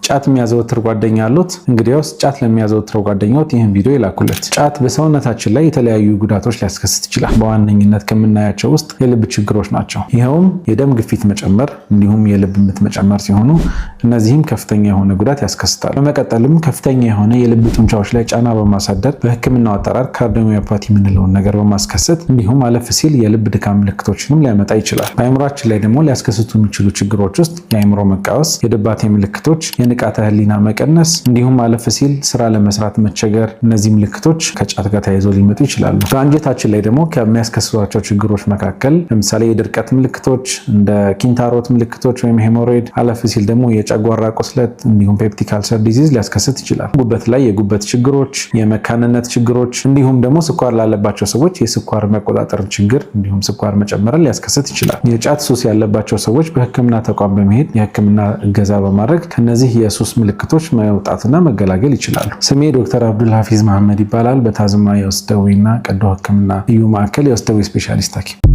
ጫት የሚያዘወትር ጓደኛ አሉት? እንግዲያውስ ጫት ለሚያዘወትረው ጓደኛዎት ይህን ቪዲዮ ይላኩለት። ጫት በሰውነታችን ላይ የተለያዩ ጉዳቶች ሊያስከስት ይችላል። በዋነኝነት ከምናያቸው ውስጥ የልብ ችግሮች ናቸው። ይኸውም የደም ግፊት መጨመር እንዲሁም የልብ ምት መጨመር ሲሆኑ እነዚህም ከፍተኛ የሆነ ጉዳት ያስከስታል። በመቀጠልም ከፍተኛ የሆነ የልብ ጡንቻዎች ላይ ጫና በማሳደር በሕክምናው አጠራር ካርዲዮሚዮፓቲ የምንለውን ነገር በማስከሰት እንዲሁም አለፍ ሲል የልብ ድካም ምልክቶችንም ሊያመጣ ይችላል። በአእምሯችን ላይ ደግሞ ሊያስከስቱ የሚችሉ ችግሮች ውስጥ የአእምሮ መቃወስ፣ የድባቴ ምልክቶች፣ የንቃተ ህሊና መቀነስ እንዲሁም አለፍ ሲል ስራ ለመስራት መቸገር፣ እነዚህ ምልክቶች ከጫት ጋር ተያይዘው ሊመጡ ይችላሉ። በአንጀታችን ላይ ደግሞ ከሚያስከስቷቸው ችግሮች መካከል ለምሳሌ የድርቀት ምልክቶች እንደ ኪንታሮት ምልክቶች ወይም ሄሞሮይድ፣ አለፍ ሲል ደግሞ የጨጓራ ቁስለት እንዲሁም ፔፕቲክ አልሰር ዲዚዝ ሊያስከስት ይችላል። ጉበት ላይ የጉበት ችግሮች፣ የመካንነት ችግሮች እንዲሁም ደግሞ ስኳር ላለባቸው ሰዎች የስኳር መቆጣጠር ችግር እንዲሁም ስኳር መጨመርን ሊያስከስት ይችላል። የጫት ሱስ ያለባቸው ሰዎች በሕክምና ተቋም በመሄድ የሕክምና እገዛ በማድረግ ከነዚህ የሱስ ምልክቶች መውጣትና መገላገል ይችላሉ። ስሜ ዶክተር አብዱል ሐፊዝ መሐመድ ይባላል። በታዝማ የውስጥ ደዌና ቀዶ ሕክምና ልዩ ማዕከል የውስጥ ደዌ ስፔሻሊስት ሐኪም